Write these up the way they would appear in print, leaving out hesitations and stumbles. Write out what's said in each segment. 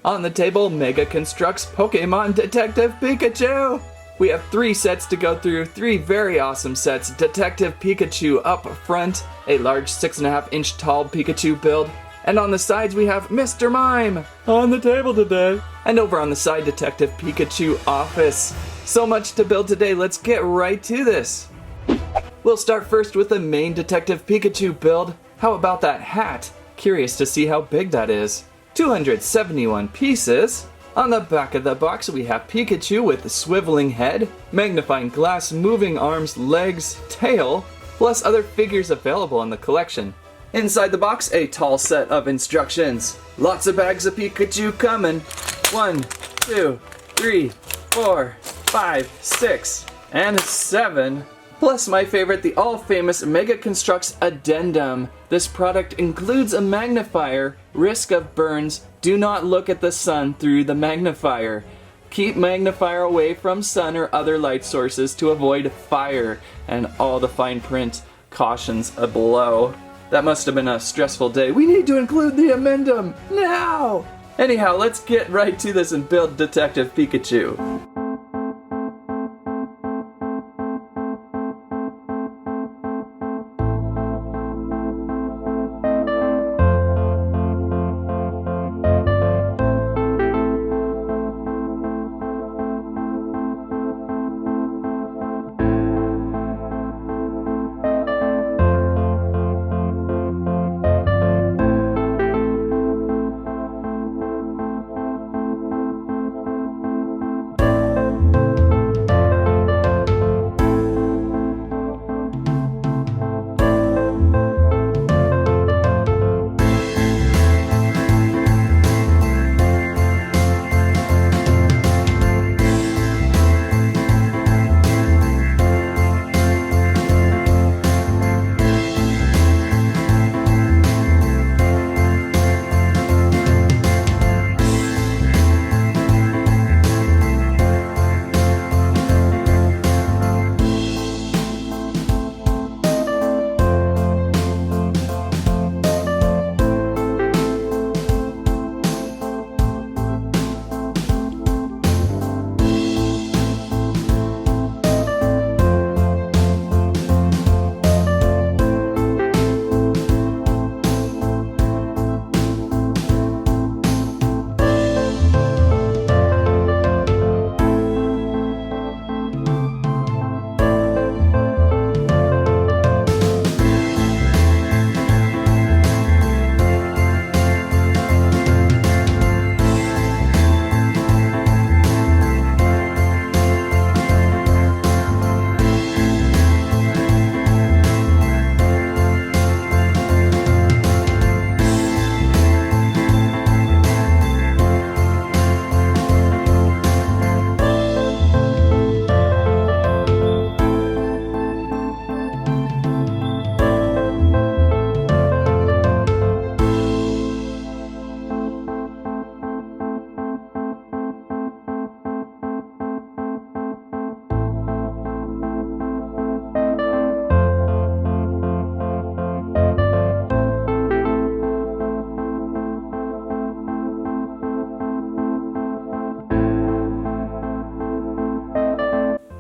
On the table, MEGA Construx Pokémon Detective Pikachu! We have 3 sets to go through, 3 very awesome sets. Detective Pikachu up front, a large 6.5-inch tall Pikachu build. And on the sides we have Mr. Mime on the table today. And over on the side, Detective Pikachu Office. So much to build today, let's get right to this. We'll start first with the main Detective Pikachu build. How about that hat? Curious to see how big that is. 271 pieces. On the back of the box we have Pikachu with a swiveling head, magnifying glass, moving arms, legs, tail, plus other figures available in the collection. Inside the box, a tall set of instructions. Lots of bags of Pikachu coming. 1, 2, 3, 4, 5, 6, and 7. Plus my favorite, the all-famous MEGA Construx Addendum. This product includes a magnifier, risk of burns, do not look at the sun through the magnifier. Keep magnifier away from sun or other light sources to avoid fire, and all the fine print cautions below. That must have been a stressful day. We need to include the addendum now! Anyhow, let's get right to this and build Detective Pikachu.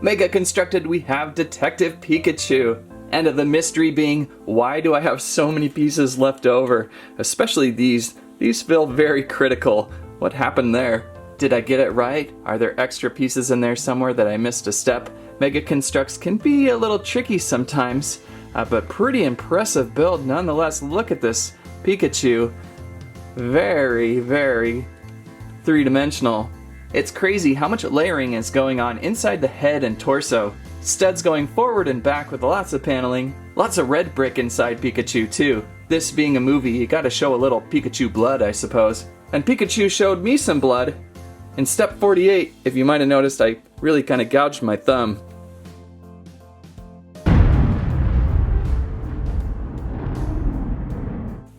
MEGA constructed, we have Detective Pikachu. And the mystery being, why do I have so many pieces left over? Especially these. These feel very critical. What happened there? Did I get it right? Are there extra pieces in there somewhere that I missed a step? MEGA Construx can be a little tricky sometimes, but pretty impressive build nonetheless. Look at this Pikachu. Very, very three-dimensional. It's crazy how much layering is going on inside the head and torso. Studs going forward and back with lots of paneling. Lots of red brick inside Pikachu too. This being a movie, you gotta show a little Pikachu blood, I suppose. And Pikachu showed me some blood. In step 48, if you might have noticed, I really kind of gouged my thumb.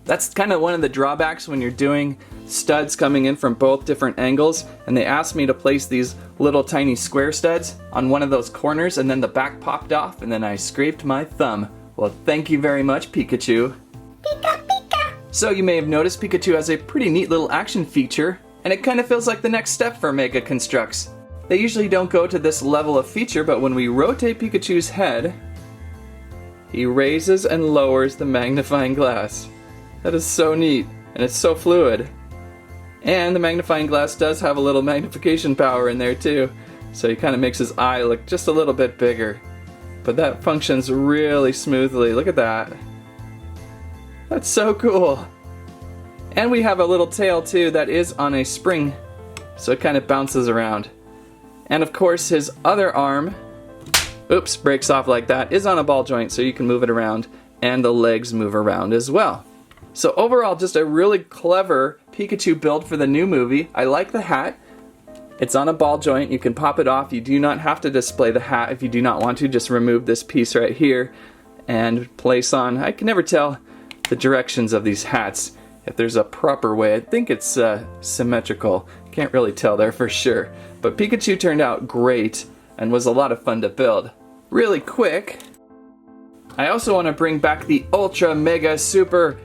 That's kind of one of the drawbacks when you're doing studs coming in from both different angles, and they asked me to place these little tiny square studs on one of those corners, and then the back popped off and then I scraped my thumb. Well, thank you very much, Pikachu. Pika, Pika. So you may have noticed Pikachu has a pretty neat little action feature, and it kind of feels like the next step for MEGA Construx. They usually don't go to this level of feature, but when we rotate Pikachu's head, he raises and lowers the magnifying glass. That is so neat, and it's so fluid. And the magnifying glass does have a little magnification power in there too, so he kind of makes his eye look just a little bit bigger. But that functions really smoothly. Look at that. That's so cool. And we have a little tail too that is on a spring, so it kind of bounces around. And of course his other arm, oops, breaks off like that, is on a ball joint so you can move it around, and the legs move around as well. So overall, just a really clever Pikachu build for the new movie. I like the hat. It's on a ball joint. You can pop it off. You do not have to display the hat if you do not want to. Just remove this piece right here and place on. I can never tell the directions of these hats. If there's a proper way, I think it's symmetrical. Can't really tell there for sure. But Pikachu turned out great and was a lot of fun to build. Really quick, I also want to bring back the Ultra Mega Super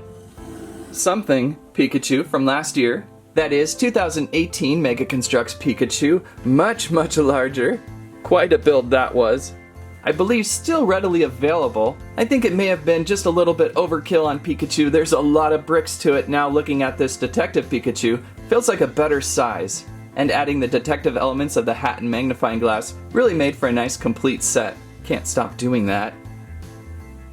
something Pikachu from last year. That is 2018 MEGA Construx Pikachu. Much larger. Quite a build that was. I believe still readily available. I think it may have been just a little bit overkill on Pikachu. There's a lot of bricks to it now. Looking at this Detective Pikachu, feels like a better size. And adding the detective elements of the hat and magnifying glass really made for a nice complete set. Can't stop doing that.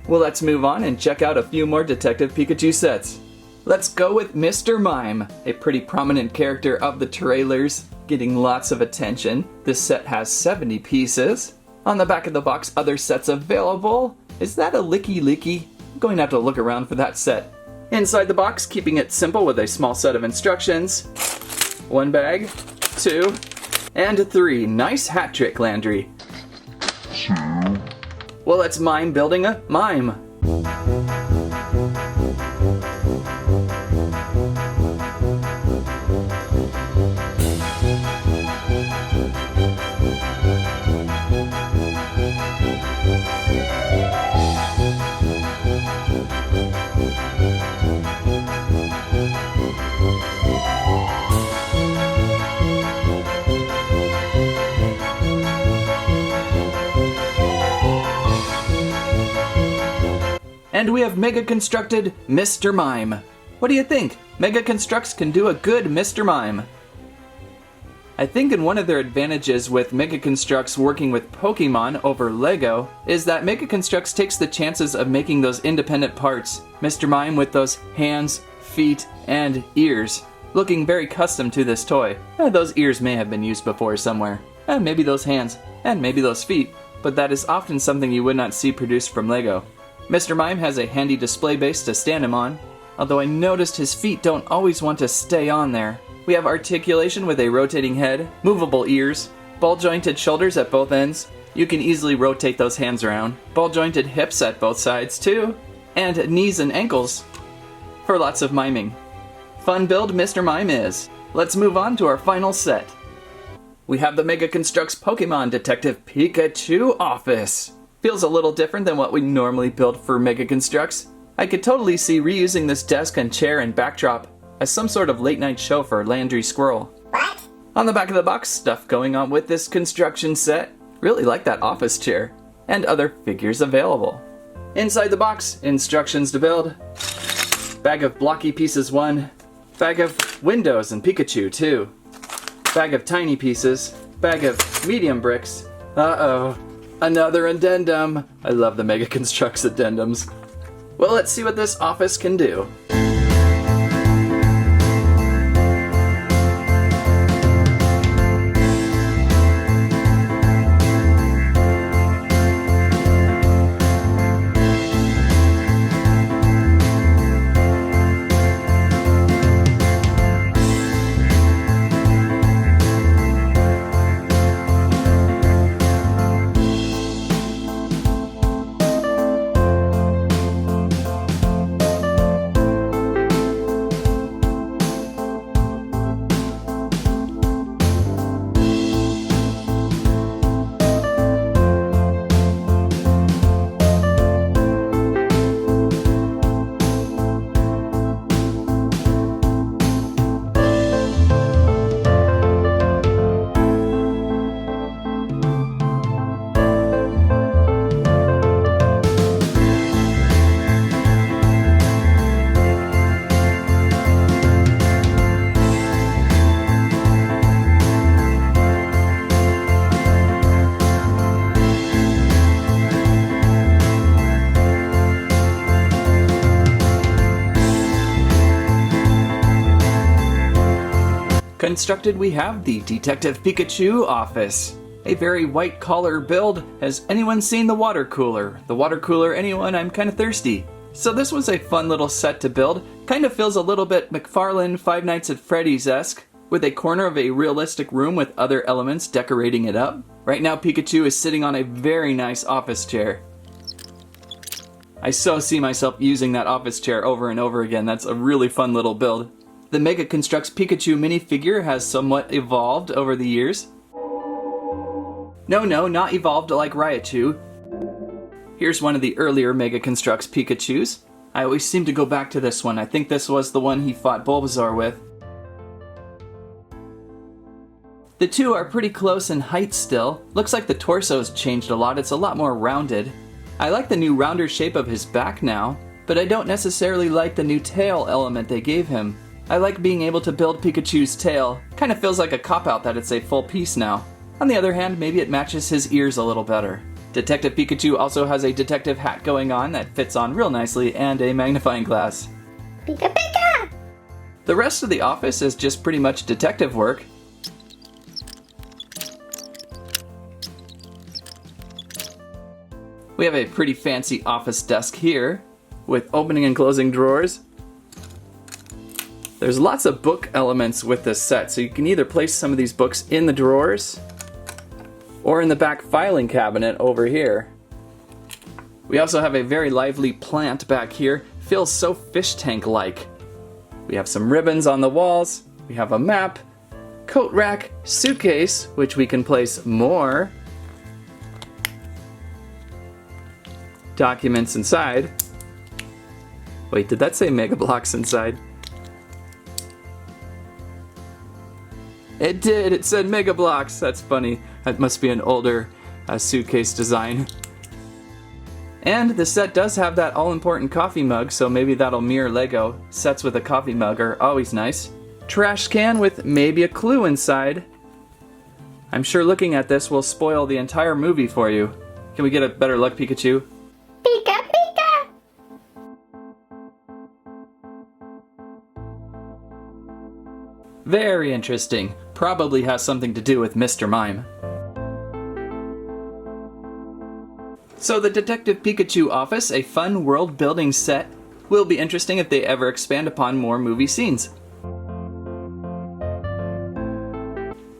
Well, let's move on and check out a few more Detective Pikachu sets. Let's go with Mr. Mime, a pretty prominent character of the trailers, getting lots of attention. This set has 70 pieces. On the back of the box, other sets available. Is that a Licky Licky? I'm going to have to look around for that set. Inside the box, keeping it simple with a small set of instructions. 1 bag, 2, and 3. Nice hat trick, Landry. Well, it's Mime building a mime. And we have Mega Constructed Mr. Mime. What do you think? Mega Construx can do a good Mr. Mime. I think one of their advantages with Mega Construx working with Pokemon over Lego is that Mega Construx takes the chances of making those independent parts. Mr. Mime with those hands, feet, and ears. Looking very custom to this toy. Those ears may have been used before somewhere. Maybe those hands, and maybe those feet. But that is often something you would not see produced from Lego. Mr. Mime has a handy display base to stand him on, although I noticed his feet don't always want to stay on there. We have articulation with a rotating head, movable ears, ball-jointed shoulders at both ends. You can easily rotate those hands around. Ball-jointed hips at both sides too, and knees and ankles for lots of miming. Fun build Mr. Mime is. Let's move on to our final set. We have the MEGA Construx Pokemon Detective Pikachu office. Feels a little different than what we normally build for MEGA Construx. I could totally see reusing this desk and chair and backdrop as some sort of late night show for Landry Squirrel. What? On the back of the box, stuff going on with this construction set. Really like that office chair. And other figures available. Inside the box, instructions to build. Bag of blocky pieces 1. Bag of windows and Pikachu 2. Bag of tiny pieces. Bag of medium bricks. Uh-oh. Another addendum. I love the MEGA Construx addendums. Well, let's see what this office can do. Constructed, we have the Detective Pikachu office. A very white collar build. Has anyone seen the water cooler? The water cooler, anyone? I'm kind of thirsty. So this was a fun little set to build. Kind of feels a little bit McFarlane Five Nights at Freddy's-esque, with a corner of a realistic room with other elements decorating it up. Right now Pikachu is sitting on a very nice office chair. I so see myself using that office chair over and over again. That's a really fun little build. The MEGA Construx Pikachu minifigure has somewhat evolved over the years. No, not evolved like Raichu. Here's one of the earlier MEGA Construx Pikachus. I always seem to go back to this one. I think this was the one he fought Bulbasaur with. The two are pretty close in height still. Looks like the torso's changed a lot. It's a lot more rounded. I like the new rounder shape of his back now, but I don't necessarily like the new tail element they gave him. I like being able to build Pikachu's tail. Kind of feels like a cop-out that it's a full piece now. On the other hand, maybe it matches his ears a little better. Detective Pikachu also has a detective hat going on that fits on real nicely and a magnifying glass. Pika Pika! The rest of the office is just pretty much detective work. We have a pretty fancy office desk here with opening and closing drawers. There's lots of book elements with this set, so you can either place some of these books in the drawers or in the back filing cabinet over here. We also have a very lively plant back here. Feels so fish tank-like. We have some ribbons on the walls. We have a map, coat rack, suitcase, which we can place more documents inside. Wait, did that say Mega Blocks inside? It did, it said Mega Blocks. That's funny. That must be an older suitcase design. And the set does have that all-important coffee mug, so maybe that'll mirror Lego. Sets with a coffee mug are always nice. Trash can with maybe a clue inside. I'm sure looking at this will spoil the entire movie for you. Can we get a better look, Pikachu? Pika Pika! Very interesting. Probably has something to do with Mr. Mime. So the Detective Pikachu office, a fun world-building set, will be interesting if they ever expand upon more movie scenes.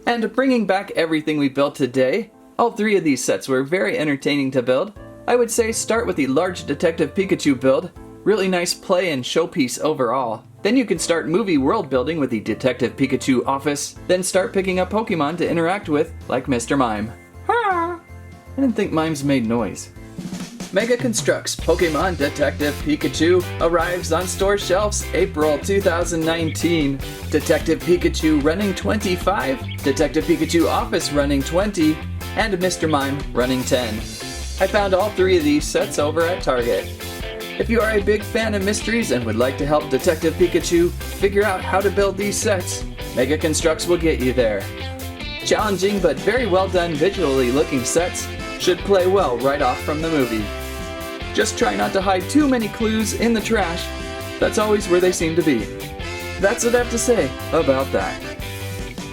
And bringing back everything we built today, all three of these sets were very entertaining to build. I would say start with the large Detective Pikachu build, really nice play and showpiece overall. Then you can start movie world building with the Detective Pikachu office, then start picking up Pokemon to interact with, like Mr. Mime. I didn't think mimes made noise. MEGA Construx Pokémon Detective Pikachu arrives on store shelves April 2019. Detective Pikachu running 25, Detective Pikachu Office running 20, and Mr. Mime running 10. I found all three of these sets over at Target. If you are a big fan of mysteries and would like to help Detective Pikachu figure out how to build these sets, MEGA Construx will get you there. Challenging but very well done visually looking sets should play well right off from the movie. Just try not to hide too many clues in the trash. That's always where they seem to be. That's what I have to say about that.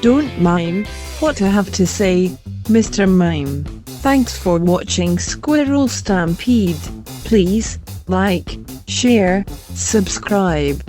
Don't mime what I have to say, Mr. Mime. Thanks for watching Squirrel Stampede. Please like, share, subscribe.